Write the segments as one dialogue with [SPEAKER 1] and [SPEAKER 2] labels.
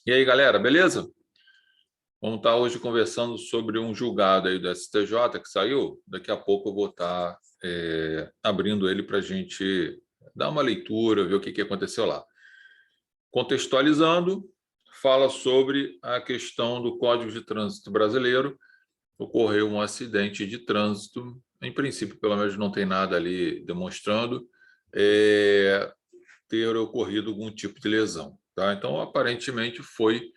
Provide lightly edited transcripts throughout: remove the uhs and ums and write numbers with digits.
[SPEAKER 1] E aí, galera, beleza? Vamos estar hoje conversando sobre um julgado aí do STJ que saiu. Daqui a pouco eu vou estar abrindo ele para a gente dar uma leitura, ver o que aconteceu lá. Contextualizando, fala sobre a questão do Código de Trânsito Brasileiro. Ocorreu um acidente de trânsito, em princípio, pelo menos não tem nada ali demonstrando ter ocorrido algum tipo de lesão. Tá? Então, aparentemente, foi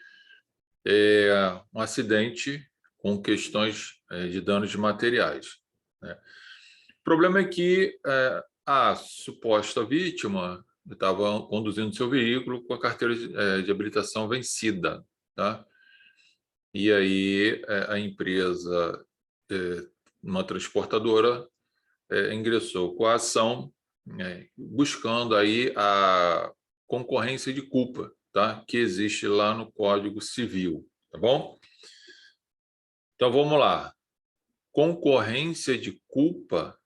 [SPEAKER 1] um acidente com questões de danos de materiais, né? O problema é que a suposta vítima estava conduzindo seu veículo com a carteira de habilitação vencida, tá? E aí a empresa, uma transportadora, ingressou com a ação, buscando aí a concorrência de culpa, tá? Que existe lá no Código Civil, tá bom? Então vamos lá. Concorrência de culpa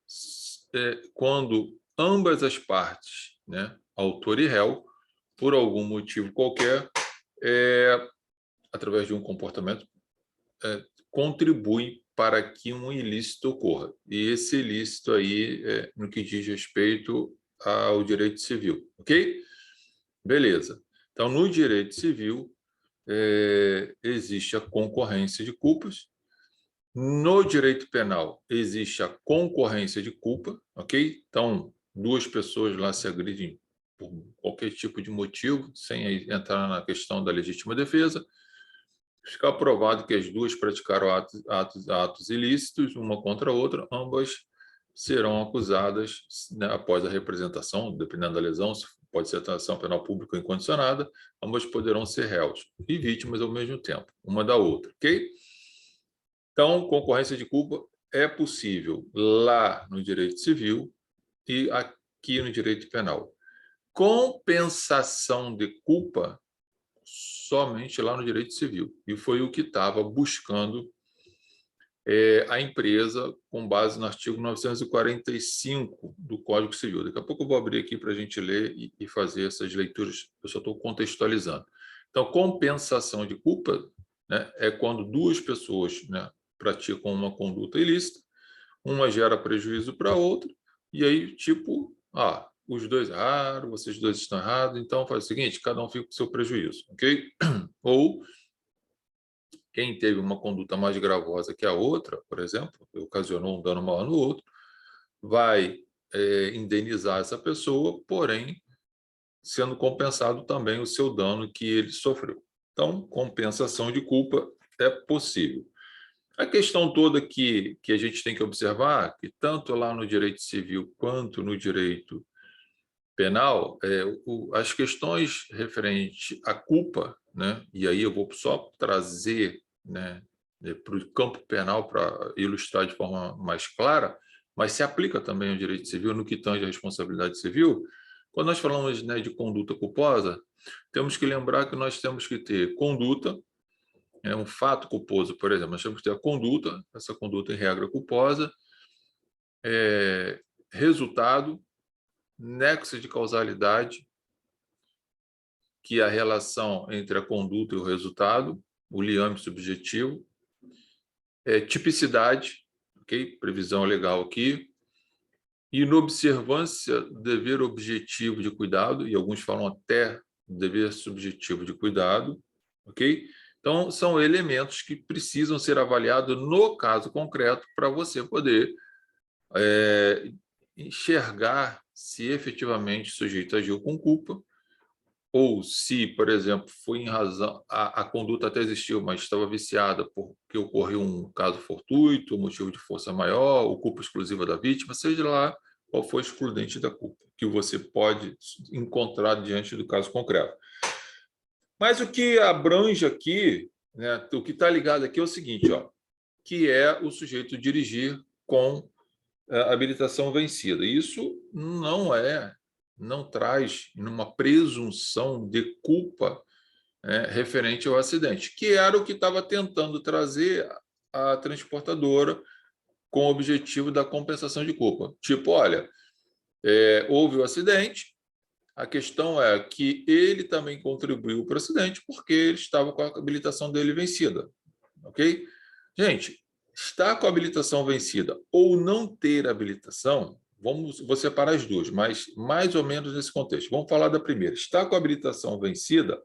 [SPEAKER 1] é quando ambas as partes, né, autor e réu, por algum motivo qualquer, através de um comportamento, contribuem para que um ilícito ocorra. E esse ilícito aí no que diz respeito ao direito civil, ok? Beleza. Então, no direito civil, existe a concorrência de culpas. No direito penal, existe a concorrência de culpa, ok? Então, duas pessoas lá se agridem por qualquer tipo de motivo, sem entrar na questão da legítima defesa. Ficar provado que as duas praticaram atos ilícitos, uma contra a outra, ambas serão acusadas, né, após a representação, dependendo da lesão, pode ser ação penal pública incondicionada, ambas poderão ser réus e vítimas ao mesmo tempo, uma da outra, ok? Então, concorrência de culpa é possível lá no direito civil e aqui no direito penal. Compensação de culpa somente lá no direito civil. E foi o que estava buscando a empresa com base no artigo 945 do Código Civil. Daqui a pouco eu vou abrir aqui para a gente ler e fazer essas leituras, eu só estou contextualizando. Então, compensação de culpa, né, é quando duas pessoas, né, praticam uma conduta ilícita, uma gera prejuízo para a outra, e aí, tipo, os dois erraram, vocês dois estão errados, então faz o seguinte, cada um fica com o seu prejuízo, ok? Ou quem teve uma conduta mais gravosa que a outra, por exemplo, que ocasionou um dano maior no outro, vai indenizar essa pessoa, porém, sendo compensado também o seu dano que ele sofreu. Então, compensação de culpa é possível. A questão toda que a gente tem que observar, que tanto lá no direito civil quanto no direito penal, as questões referentes à culpa, né, e aí eu vou só trazer, né, para o campo penal para ilustrar de forma mais clara, mas se aplica também ao direito civil no que tange a responsabilidade civil. Quando nós falamos, né, de conduta culposa, temos que lembrar que nós temos que ter conduta, um fato culposo, por exemplo, nós temos que ter a conduta, essa conduta em regra culposa, resultado, nexo de causalidade, que é a relação entre a conduta e o resultado, o liame subjetivo, tipicidade, ok? Previsão legal aqui, inobservância do dever objetivo de cuidado, e alguns falam até dever subjetivo de cuidado, ok? Então, são elementos que precisam ser avaliados no caso concreto para você poder enxergar se efetivamente o sujeito agiu com culpa, ou se, por exemplo, foi em razão, a conduta até existiu, mas estava viciada porque ocorreu um caso fortuito, motivo de força maior, ou culpa exclusiva da vítima, seja lá qual for o excludente da culpa, que você pode encontrar diante do caso concreto. Mas o que abrange aqui, né, o que está ligado aqui é o seguinte, que é o sujeito dirigir com habilitação vencida. Isso não traz uma presunção de culpa referente ao acidente, que era o que estava tentando trazer a transportadora com o objetivo da compensação de culpa. Tipo, olha, houve o acidente, A questão é que ele também contribuiu para o acidente porque ele estava com a habilitação dele vencida, ok? Gente, estar com a habilitação vencida ou não ter habilitação, vou separar as duas, mas mais ou menos nesse contexto. Vamos falar da primeira. Estar com a habilitação vencida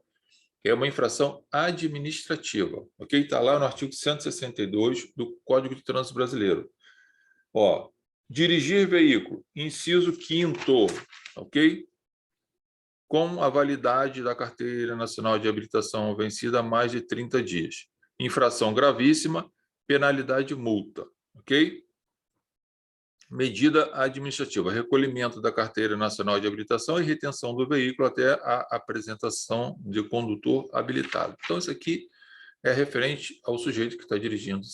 [SPEAKER 1] é uma infração administrativa, ok? Está lá no artigo 162 do Código de Trânsito Brasileiro. Ó, dirigir veículo, inciso 5º, ok? Com a validade da Carteira Nacional de Habilitação vencida há mais de 30 dias. Infração gravíssima, penalidade multa, ok? Medida administrativa, recolhimento da Carteira Nacional de Habilitação e retenção do veículo até a apresentação de condutor habilitado. Então, isso aqui é referente ao sujeito que está dirigindo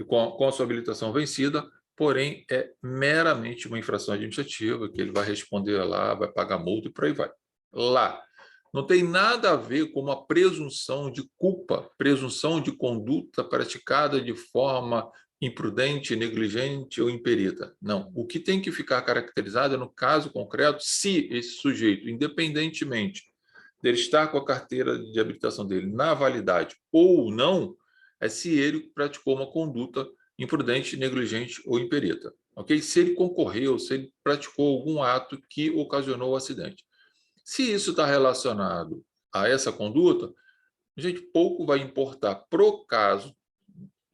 [SPEAKER 1] com a sua habilitação vencida, porém é meramente uma infração administrativa, que ele vai responder lá, vai pagar multa e por aí vai. Lá. Não tem nada a ver com uma presunção de culpa, presunção de conduta praticada de forma imprudente, negligente ou imperita. Não. O que tem que ficar caracterizado é, no caso concreto, se esse sujeito, independentemente dele estar com a carteira de habilitação dele na validade ou não, é se ele praticou uma conduta imprudente, negligente ou imperita. Ok? Se ele concorreu, se ele praticou algum ato que ocasionou o acidente. Se isso está relacionado a essa conduta, a gente pouco vai importar para o caso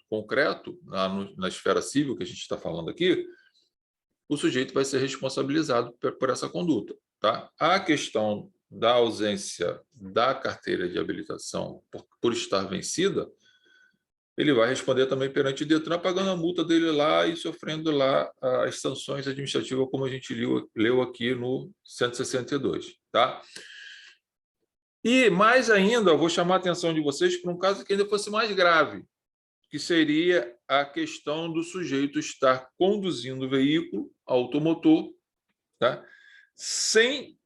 [SPEAKER 1] concreto, na esfera civil que a gente está falando aqui, o sujeito vai ser responsabilizado por essa conduta. Tá? A questão da ausência da carteira de habilitação por estar vencida, ele vai responder também perante o Detran, pagando a multa dele lá e sofrendo lá as sanções administrativas, como a gente leu aqui no 162. Tá? E, mais ainda, eu vou chamar a atenção de vocês para um caso que ainda fosse mais grave, que seria a questão do sujeito estar conduzindo o veículo automotor, tá? Sem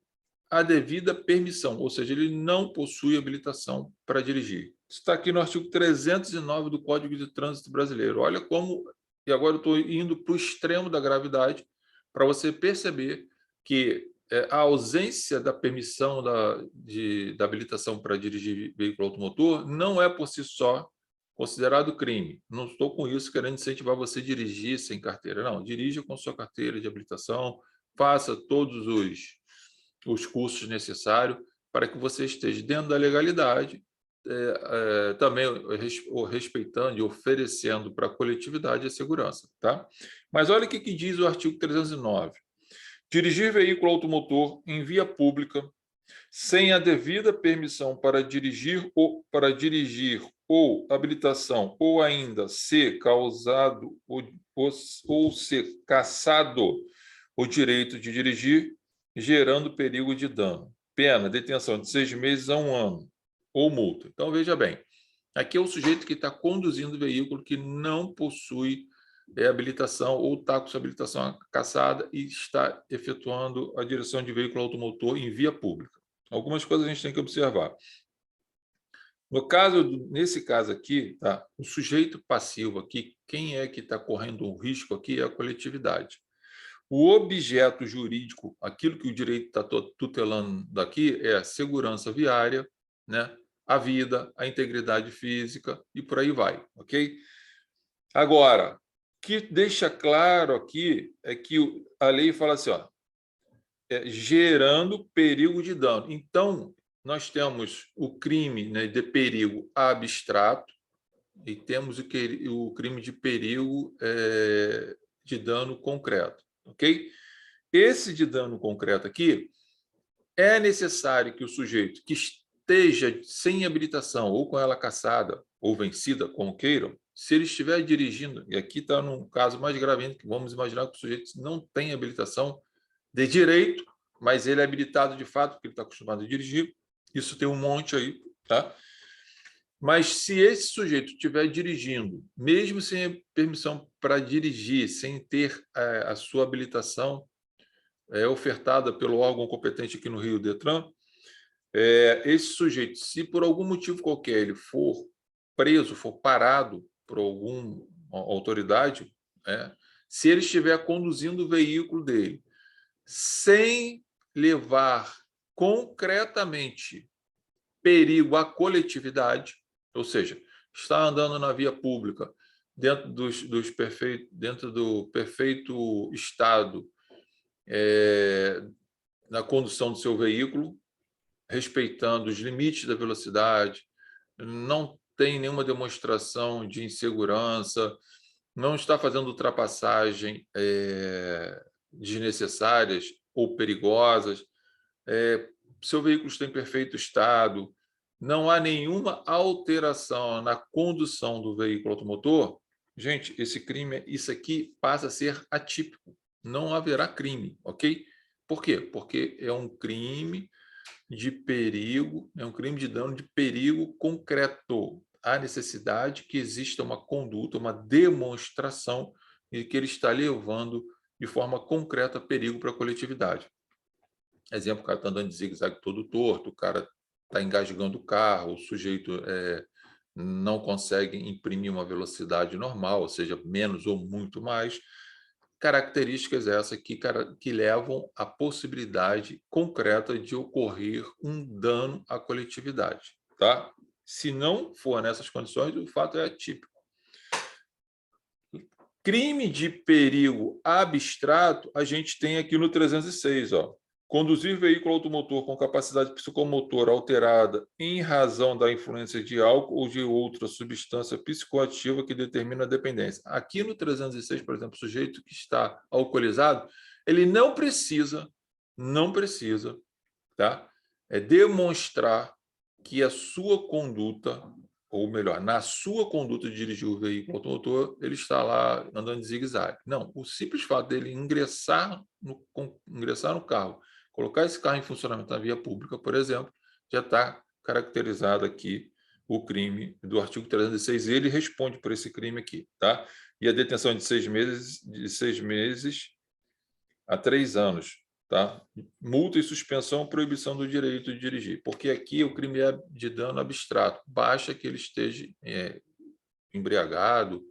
[SPEAKER 1] a devida permissão, ou seja, ele não possui habilitação para dirigir. Isso está aqui no artigo 309 do Código de Trânsito Brasileiro. Olha como, e agora eu estou indo para o extremo da gravidade, para você perceber que a ausência da permissão da habilitação para dirigir veículo automotor não é por si só considerado crime. Não estou com isso querendo incentivar você a dirigir sem carteira. Não, dirija com sua carteira de habilitação, faça todos os cursos necessários para que você esteja dentro da legalidade, também respeitando e oferecendo para a coletividade a segurança. Tá? Mas olha o que diz o artigo 309. Dirigir veículo automotor em via pública sem a devida permissão para dirigir ou habilitação, ou ainda ser causado ou ser cassado o direito de dirigir, gerando perigo de dano. Pena, detenção de 6 meses a 1 ano, ou multa. Então, veja bem, aqui é o sujeito que está conduzindo o veículo que não possui habilitação ou está com sua habilitação cassada e está efetuando a direção de veículo automotor em via pública. Algumas coisas a gente tem que observar. Nesse caso aqui, tá? O sujeito passivo aqui, quem é que está correndo o risco aqui é a coletividade. O objeto jurídico, aquilo que o direito está tutelando daqui é a segurança viária, né? A vida, a integridade física e por aí vai, ok? Agora, o que deixa claro aqui é que a lei fala assim, ó, gerando perigo de dano. Então, nós temos o crime, né, de perigo abstrato e temos o crime de perigo de dano concreto, ok? Esse de dano concreto aqui é necessário que o sujeito que esteja sem habilitação ou com ela cassada ou vencida, como queiram, se ele estiver dirigindo, e aqui está num caso mais grave ainda, que vamos imaginar que o sujeito não tem habilitação de direito, mas ele é habilitado de fato, porque ele está acostumado a dirigir. Isso tem um monte aí, tá? Mas se esse sujeito estiver dirigindo, mesmo sem permissão para dirigir, sem ter a sua habilitação ofertada pelo órgão competente aqui no Rio, Detran, esse sujeito, se por algum motivo qualquer ele for preso, for parado por alguma autoridade, se ele estiver conduzindo o veículo dele sem levar concretamente perigo à coletividade, ou seja, está andando na via pública dentro dentro do perfeito estado na condução do seu veículo, respeitando os limites da velocidade, não tem nenhuma demonstração de insegurança, não está fazendo ultrapassagem desnecessárias ou perigosas, seu veículo está em perfeito estado, não há nenhuma alteração na condução do veículo automotor, gente, isso aqui passa a ser atípico, não haverá crime, ok? Por quê? Porque é um crime de perigo, é um crime de dano de perigo concreto. Há necessidade que exista uma conduta, uma demonstração de que ele está levando de forma concreta perigo para a coletividade. Exemplo, o cara está andando de zigue-zague todo torto, o cara está engasgando o carro, o sujeito não consegue imprimir uma velocidade normal, ou seja, menos ou muito mais. Características essas que levam à possibilidade concreta de ocorrer um dano à coletividade. Tá? Se não for nessas condições, o fato é atípico. Crime de perigo abstrato, a gente tem aqui no 306, ó. Conduzir veículo automotor com capacidade psicomotora alterada em razão da influência de álcool ou de outra substância psicoativa que determina a dependência. Aqui no 306, por exemplo, o sujeito que está alcoolizado, ele não precisa, tá? Demonstrar que a sua conduta, ou melhor, na sua conduta de dirigir o veículo automotor, ele está lá andando de zigue-zague. Não, o simples fato dele ingressar no carro, colocar esse carro em funcionamento na via pública, por exemplo, já está caracterizado aqui o crime do artigo 306, e ele responde por esse crime aqui, tá? E a detenção de 6 meses a 3 anos, tá? Multa e suspensão, proibição do direito de dirigir, porque aqui o crime é de dano abstrato, basta que ele esteja embriagado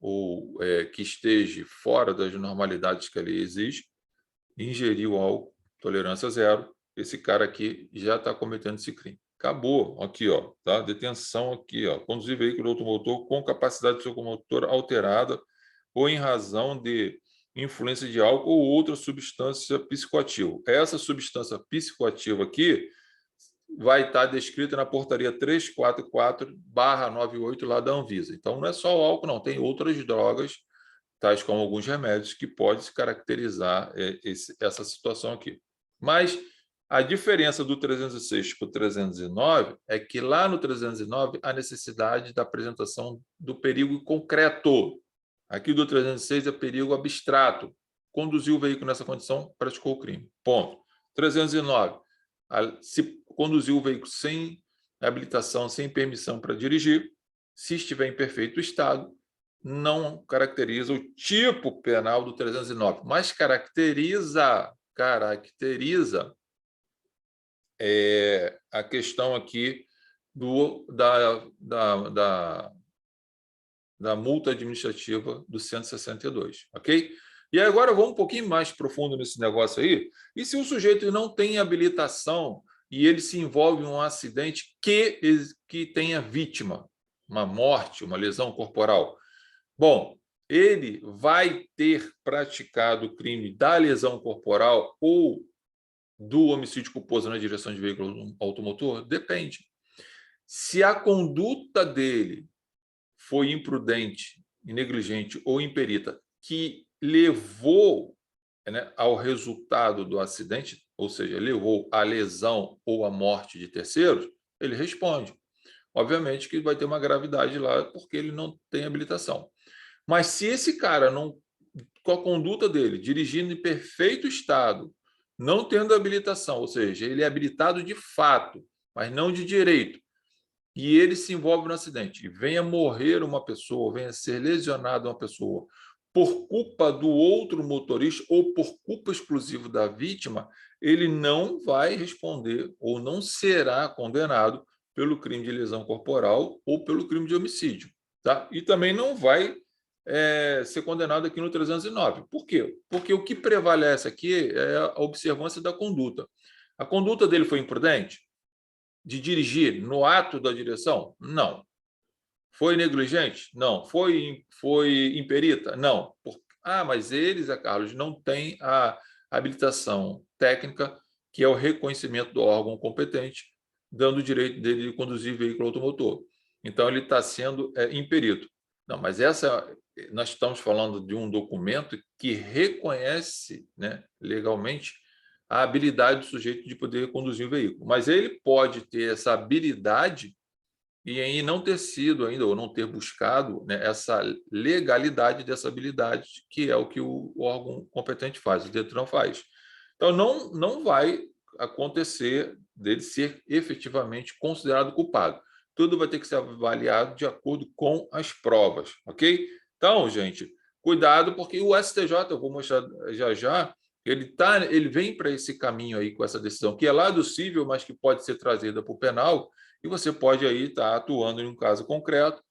[SPEAKER 1] ou que esteja fora das normalidades que a lei exige, ingeriu álcool, tolerância zero, esse cara aqui já está cometendo esse crime. Acabou, aqui, ó, tá? Detenção aqui, ó, conduzir veículo automotor com capacidade psicomotora alterada ou em razão de influência de álcool ou outra substância psicoativa. Essa substância psicoativa aqui vai estar descrita na portaria 344/98 lá da Anvisa. Então, não é só o álcool, não, tem outras drogas, tais como alguns remédios, que podem se caracterizar essa situação aqui. Mas a diferença do 306 para o 309 é que lá no 309 há necessidade da apresentação do perigo concreto. Aqui do 306 é perigo abstrato. Conduziu o veículo nessa condição, praticou o crime. Ponto. 309, se conduziu o veículo sem habilitação, sem permissão para dirigir, se estiver em perfeito estado, não caracteriza o tipo penal do 309, mas caracteriza a questão aqui da multa administrativa do 162, ok? E agora vamos um pouquinho mais profundo nesse negócio aí. E se o sujeito não tem habilitação e ele se envolve em um acidente que tenha vítima, uma morte, uma lesão corporal? Bom, ele vai ter praticado o crime da lesão corporal ou do homicídio culposo na direção de veículo automotor? Depende. Se a conduta dele foi imprudente, negligente ou imperita, que levou, né, ao resultado do acidente, ou seja, levou à lesão ou à morte de terceiros, ele responde. Obviamente que vai ter uma gravidade lá porque ele não tem habilitação. Mas se esse cara, com a conduta dele, dirigindo em perfeito estado, não tendo habilitação, ou seja, ele é habilitado de fato, mas não de direito, e ele se envolve no acidente, e venha morrer uma pessoa, venha ser lesionada uma pessoa, por culpa do outro motorista ou por culpa exclusiva da vítima, ele não vai responder ou não será condenado pelo crime de lesão corporal ou pelo crime de homicídio, tá? E também não vai ser condenado aqui no 309. Por quê? Porque o que prevalece aqui é a observância da conduta. A conduta dele foi imprudente? De dirigir no ato da direção? Não. Foi negligente? Não. Foi imperita? Não. Mas eles, Carlos, não têm a habilitação técnica, que é o reconhecimento do órgão competente, dando o direito dele de conduzir veículo automotor. Então, ele está sendo imperito. Não, mas nós estamos falando de um documento que reconhece, né, legalmente a habilidade do sujeito de poder conduzir o veículo. Mas ele pode ter essa habilidade e aí não ter sido ainda, ou não ter buscado, né, essa legalidade dessa habilidade, que é o que o órgão competente faz, o DETRAN faz. Então, não vai acontecer dele ser efetivamente considerado culpado. Tudo vai ter que ser avaliado de acordo com as provas, ok? Então, gente, cuidado, porque o STJ, eu vou mostrar já já, ele vem para esse caminho aí com essa decisão, que é lá do cível, mas que pode ser trazida para o penal, e você pode aí estar atuando em um caso concreto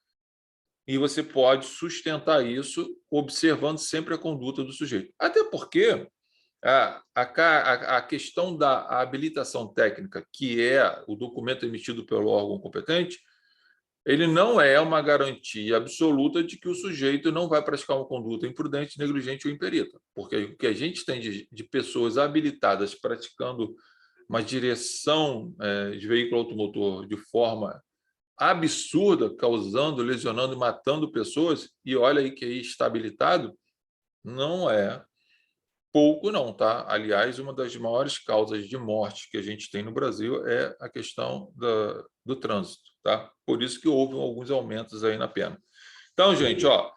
[SPEAKER 1] e você pode sustentar isso observando sempre a conduta do sujeito. Até porque a questão da habilitação técnica, que é o documento emitido pelo órgão competente, ele não é uma garantia absoluta de que o sujeito não vai praticar uma conduta imprudente, negligente ou imperita. Porque o que a gente tem de pessoas habilitadas praticando uma direção de veículo automotor de forma absurda, causando, lesionando e matando pessoas, e olha aí que aí está habilitado, não é pouco não, tá? Aliás, uma das maiores causas de morte que a gente tem no Brasil é a questão do trânsito, tá? Por isso que houve alguns aumentos aí na pena. Então, gente, ó,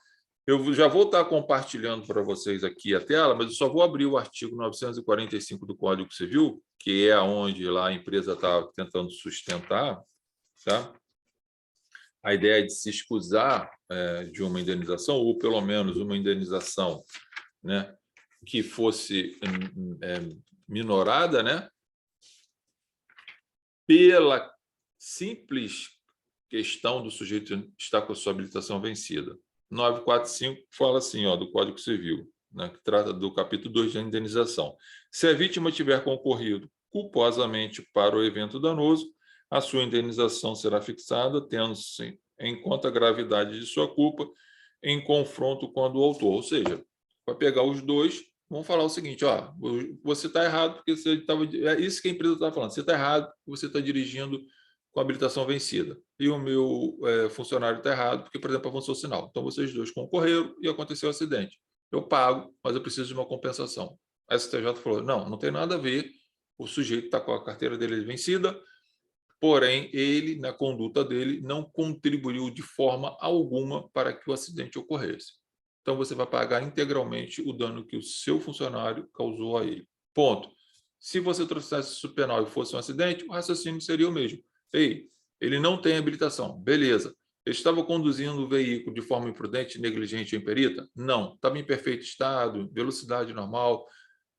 [SPEAKER 1] eu já vou estar compartilhando para vocês aqui a tela, mas eu só vou abrir o artigo 945 do Código Civil, que é onde lá a empresa está tentando sustentar, tá? A ideia de se escusar de uma indenização, ou pelo menos uma indenização, né, que fosse minorada, né, pela simples questão do sujeito estar com a sua habilitação vencida. 945 fala assim, ó, do Código Civil, né, que trata do capítulo 2 de indenização. Se a vítima tiver concorrido culposamente para o evento danoso, a sua indenização será fixada, tendo-se em conta a gravidade de sua culpa, em confronto com a do autor. Ou seja, vai pegar os dois, vão falar o seguinte, ó, você está errado porque você estava... É isso que a empresa está falando, você está errado porque você está dirigindo com habilitação vencida. E o meu funcionário está errado porque, por exemplo, avançou o sinal. Então, vocês dois concorreram e aconteceu o acidente. Eu pago, mas eu preciso de uma compensação. A STJ falou, não tem nada a ver, o sujeito está com a carteira dele vencida, porém, ele, na conduta dele, não contribuiu de forma alguma para que o acidente ocorresse. Então, você vai pagar integralmente o dano que o seu funcionário causou a ele. Ponto. Se você trouxesse isso penal e fosse um acidente, o raciocínio seria o mesmo. Ei, ele não tem habilitação. Beleza. Ele estava conduzindo o veículo de forma imprudente, negligente ou imperita? Não. Estava em perfeito estado, velocidade normal,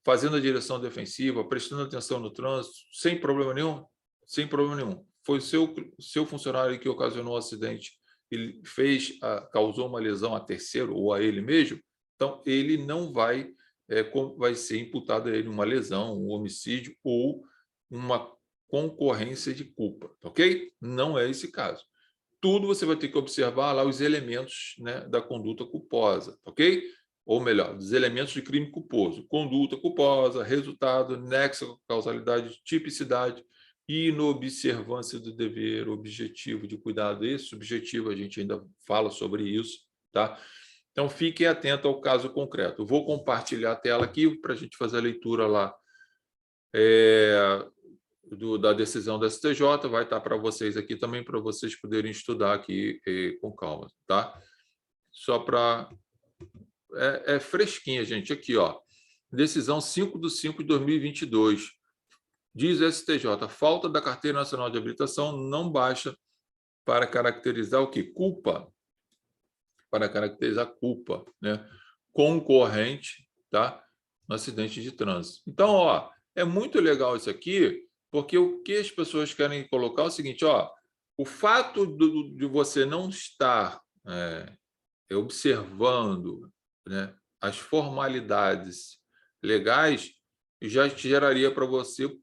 [SPEAKER 1] fazendo a direção defensiva, prestando atenção no trânsito, sem problema nenhum? Sem problema nenhum. Foi o seu funcionário que ocasionou o acidente e causou uma lesão a terceiro ou a ele mesmo, então ele não vai ser imputado a ele uma lesão, um homicídio ou uma concorrência de culpa, ok? Não é esse caso. Tudo você vai ter que observar lá os elementos, né, da conduta culposa, ok? Ou melhor, dos elementos de crime culposo. Conduta culposa, resultado, nexo, causalidade, tipicidade, inobservância do dever objetivo de cuidado. Esse objetivo, a gente ainda fala sobre isso, tá? Então, fiquem atentos ao caso concreto. Eu vou compartilhar a tela aqui para a gente fazer a leitura lá da decisão da STJ, vai estar para vocês aqui também, para vocês poderem estudar aqui com calma, tá? Só para... É fresquinha, gente, aqui, ó. Decisão 5/5 de 2022. Diz o STJ, falta da Carteira Nacional de Habilitação não basta para caracterizar o quê? Culpa. Para caracterizar culpa, né? Concorrente, tá? No acidente de trânsito. Então, ó, é muito legal isso aqui, porque o que as pessoas querem colocar é o seguinte, ó, o fato de você não estar observando, né, as formalidades legais, já geraria para você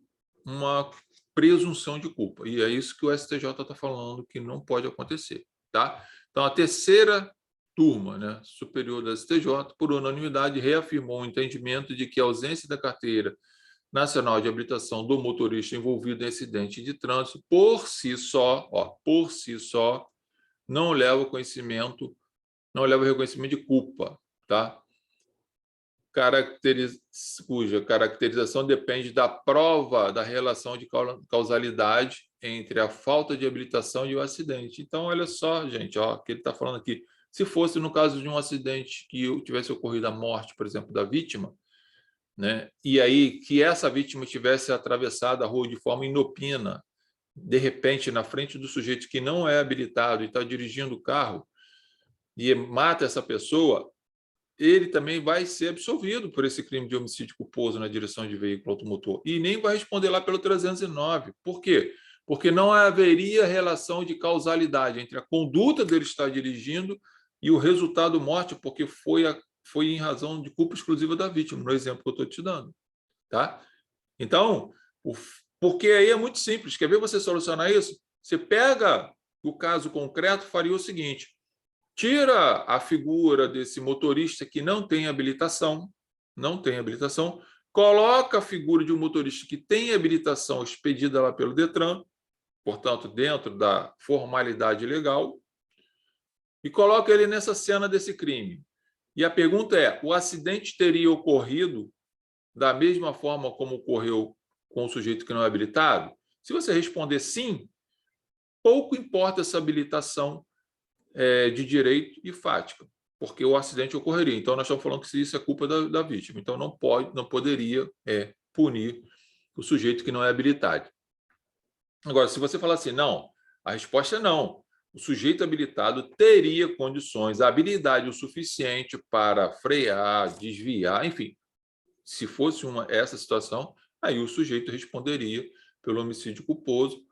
[SPEAKER 1] uma presunção de culpa. E é isso que o STJ está falando que não pode acontecer. Tá? Então, a terceira turma, né, superior da STJ, por unanimidade, reafirmou o entendimento de que a ausência da carteira nacional de habilitação do motorista envolvido em acidente de trânsito, por si só, não leva ao conhecimento, não leva ao reconhecimento de culpa, tá? Cuja caracterização depende da prova da relação de causalidade entre a falta de habilitação e o acidente. Então, olha só, gente, ó, que ele está falando aqui. Se fosse no caso de um acidente que tivesse ocorrido a morte, por exemplo, da vítima, né, e aí que essa vítima tivesse atravessado a rua de forma inopina, de repente, na frente do sujeito que não é habilitado e está dirigindo o carro, e mata essa pessoa, ele também vai ser absolvido por esse crime de homicídio culposo na direção de veículo automotor. E nem vai responder lá pelo 309. Por quê? Porque não haveria relação de causalidade entre a conduta dele estar dirigindo e o resultado morte, porque foi em razão de culpa exclusiva da vítima, no exemplo que eu estou te dando. Tá? Então, porque aí é muito simples. Quer ver você solucionar isso? Você pega o caso concreto, faria o seguinte: tira a figura desse motorista que não tem habilitação, coloca a figura de um motorista que tem habilitação expedida lá pelo Detran, portanto, dentro da formalidade legal, e coloca ele nessa cena desse crime. E a pergunta é: o acidente teria ocorrido da mesma forma como ocorreu com o sujeito que não é habilitado? Se você responder sim, pouco importa essa habilitação de direito e fática, porque o acidente ocorreria. Então, nós estamos falando que isso é culpa da vítima. Então, não poderia punir o sujeito que não é habilitado. Agora, se você falar assim, não, a resposta é não. O sujeito habilitado teria condições, habilidade o suficiente para frear, desviar, enfim. Se fosse essa situação, aí o sujeito responderia pelo homicídio culposo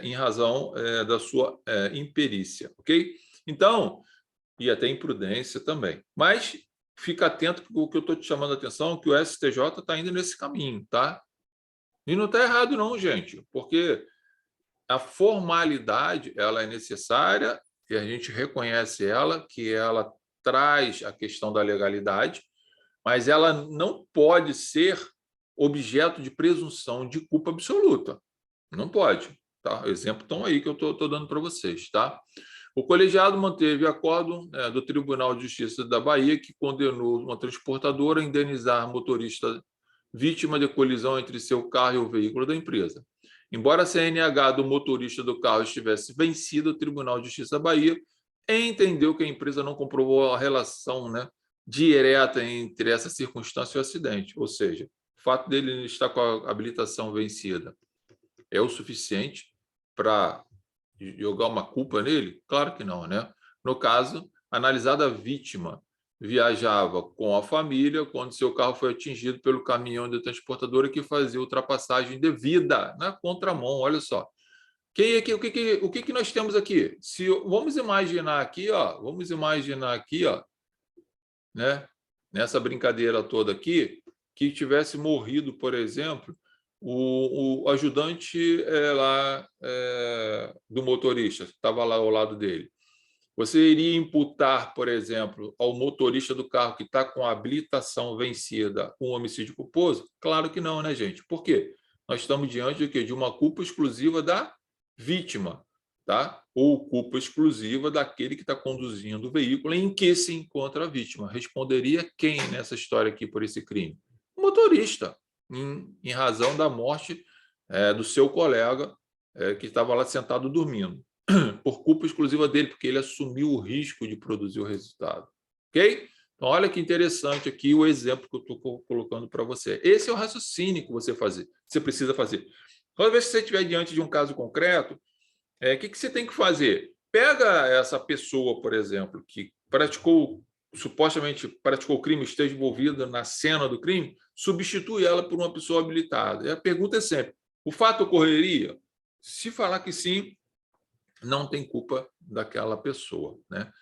[SPEAKER 1] em razão da sua imperícia, ok? Então, e até imprudência também. Mas fica atento com o que eu estou te chamando a atenção, que o STJ está indo nesse caminho, tá? E não está errado não, gente, porque a formalidade ela é necessária e a gente reconhece ela, que ela traz a questão da legalidade, mas ela não pode ser objeto de presunção de culpa absoluta. Não pode. Tá? Exemplo estão aí que eu estou dando para vocês. Tá? O colegiado manteve acórdão do Tribunal de Justiça da Bahia, que condenou uma transportadora a indenizar motorista vítima de colisão entre seu carro e o veículo da empresa. Embora a CNH do motorista do carro estivesse vencida, o Tribunal de Justiça da Bahia entendeu que a empresa não comprovou a relação direta entre essa circunstância e o acidente. Ou seja, o fato dele estar com a habilitação vencida é o suficiente para jogar uma culpa nele? Claro que não, né? No caso, analisada a vítima viajava com a família quando seu carro foi atingido pelo caminhão de transportadora que fazia ultrapassagem indevida na contramão. Olha só. O que nós temos aqui? Vamos imaginar aqui, ó, né? Nessa brincadeira toda aqui, que tivesse morrido, por exemplo, o ajudante do motorista, que estava lá ao lado dele. Você iria imputar, por exemplo, ao motorista do carro que está com a habilitação vencida um homicídio culposo? Claro que não, né, gente? Por quê? Nós estamos diante de quê? De uma culpa exclusiva da vítima, tá? Ou culpa exclusiva daquele que está conduzindo o veículo em que se encontra a vítima. Responderia quem nessa história aqui por esse crime? O motorista, em razão da morte do seu colega que estava lá sentado dormindo, por culpa exclusiva dele, porque ele assumiu o risco de produzir o resultado. Ok? Então, olha que interessante aqui o exemplo que eu estou colocando para você. Esse é o raciocínio que você precisa fazer. Toda vez que você estiver diante de um caso concreto, o que você tem que fazer? Pega essa pessoa, por exemplo, que supostamente praticou o crime, esteja envolvida na cena do crime, substitui ela por uma pessoa habilitada. E a pergunta é sempre: o fato ocorreria? Se falar que sim, não tem culpa daquela pessoa, né?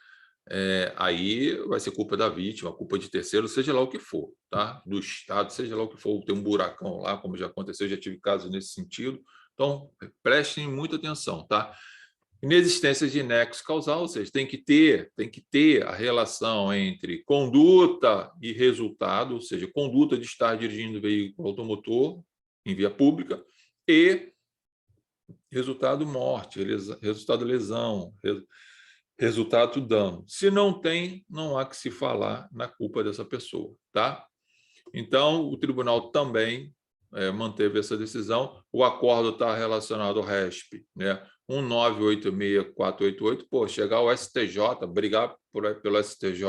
[SPEAKER 1] aí vai ser culpa da vítima, culpa de terceiro, seja lá o que for, tá? Do Estado, seja lá o que for, tem um buracão lá, como já aconteceu, já tive casos nesse sentido. Então, prestem muita atenção, tá? Inexistência de nexo causal, ou seja, tem que ter a relação entre conduta e resultado, ou seja, conduta de estar dirigindo veículo automotor em via pública e resultado morte, resultado lesão, resultado dano. Se não tem, não há que se falar na culpa dessa pessoa, tá? Então, o tribunal também manteve essa decisão. O acordo está relacionado ao RESP, né? 1986488, pô, chegar ao STJ, brigar pelo STJ,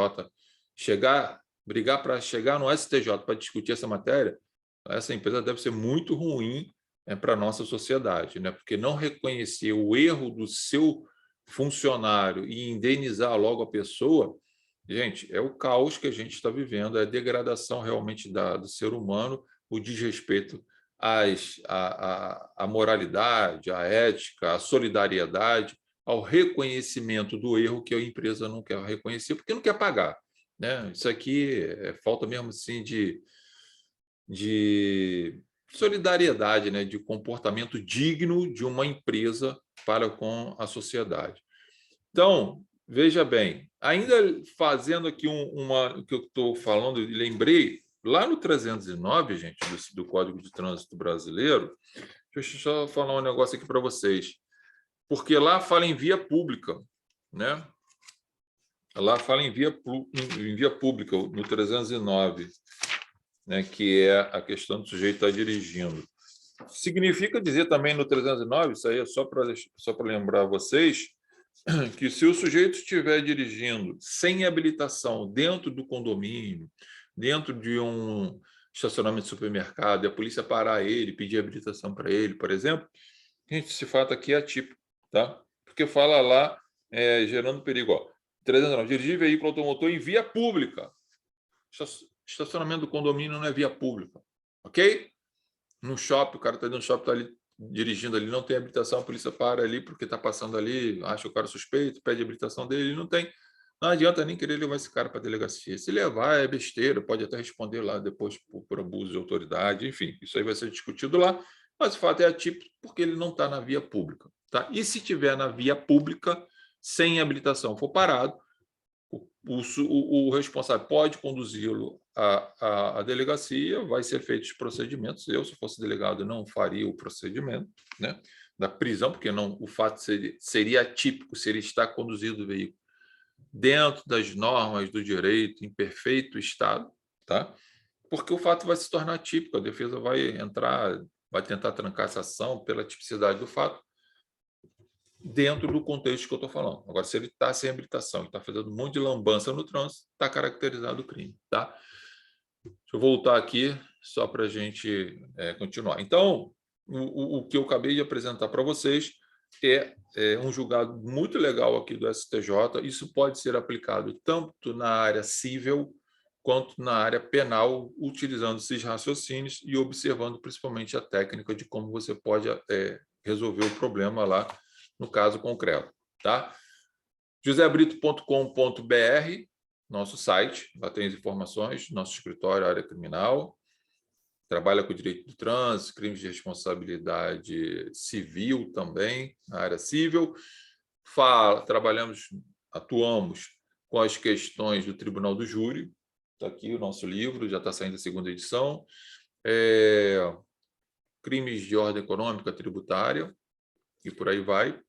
[SPEAKER 1] brigar para chegar no STJ para discutir essa matéria, essa empresa deve ser muito ruim para a nossa sociedade, né? Porque não reconhecer o erro do seu funcionário e indenizar logo a pessoa, gente, é o caos que a gente está vivendo, é a degradação realmente do ser humano, o desrespeito à moralidade, à ética, à solidariedade, ao reconhecimento do erro que a empresa não quer reconhecer, porque não quer pagar, né? Isso aqui é falta mesmo assim de solidariedade, né? De comportamento digno de uma empresa para com a sociedade. Então, veja bem, ainda fazendo aqui o que eu estou falando, lembrei, lá no 309, gente, do Código de Trânsito Brasileiro, deixa eu só falar um negócio aqui para vocês, porque lá fala em via pública, né? Lá fala em via pública, no 309, né? Que é a questão do sujeito estar dirigindo. Significa dizer também no 309, isso aí é só para lembrar vocês, que se o sujeito estiver dirigindo sem habilitação dentro do condomínio, dentro de um estacionamento de supermercado, e a polícia parar ele, pedir habilitação para ele, por exemplo, gente, esse fato aqui é atípico, tá? Porque fala lá, gerando perigo. Ó, 309, dirigir veículo automotor em via pública. Estacionamento do condomínio não é via pública, ok? No shopping, o cara está dentro do shopping, está ali dirigindo ali, não tem habilitação, a polícia para ali porque está passando ali, acha o cara suspeito, pede a habilitação dele, ele não tem. Não adianta nem querer levar esse cara para a delegacia. Se levar, é besteira, pode até responder lá depois por abuso de autoridade, enfim, isso aí vai ser discutido lá, mas o fato é atípico porque ele não está na via pública. Tá? E se estiver na via pública, sem habilitação, for parado, o responsável pode conduzi-lo à delegacia, vai ser feitos os procedimentos. Eu, se fosse delegado, não faria o procedimento, né, da prisão, porque não, o fato seria atípico se ele está conduzindo o veículo dentro das normas do direito, em perfeito estado, tá? Porque o fato vai se tornar atípico, a defesa vai entrar, vai tentar trancar essa ação pela tipicidade do fato, dentro do contexto que eu estou falando. Agora, se ele está sem habilitação e está fazendo um monte de lambança no trânsito, está caracterizado o crime. Tá? Deixa eu voltar aqui só para a gente continuar. Então, o que eu acabei de apresentar para vocês é um julgado muito legal aqui do STJ. Isso pode ser aplicado tanto na área civil quanto na área penal, utilizando esses raciocínios e observando principalmente a técnica de como você pode resolver o problema lá no caso concreto, tá? josebrito.com.br, nosso site, lá tem as informações, nosso escritório, área criminal, trabalha com direito do trânsito, crimes de responsabilidade civil também, na área civil, atuamos com as questões do Tribunal do Júri, está aqui o nosso livro, já está saindo a segunda edição, crimes de ordem econômica, tributária, e por aí vai.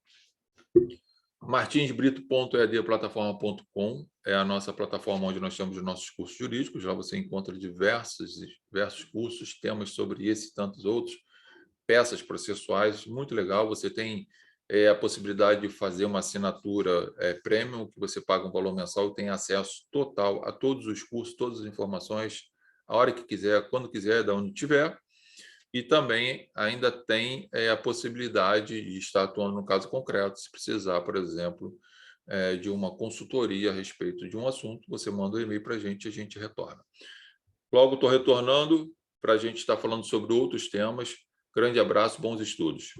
[SPEAKER 1] martinsbrito.edplataforma.com é a nossa plataforma onde nós temos os nossos cursos jurídicos. Lá você encontra diversos cursos, temas sobre esse e tantos outros, peças processuais, muito legal. Você tem a possibilidade de fazer uma assinatura premium, que você paga um valor mensal e tem acesso total a todos os cursos, todas as informações, a hora que quiser, quando quiser, de onde tiver. E também ainda tem a possibilidade de estar atuando no caso concreto, se precisar, por exemplo, de uma consultoria a respeito de um assunto, você manda um e-mail para a gente retorna. Logo estou retornando para a gente estar falando sobre outros temas. Grande abraço, bons estudos.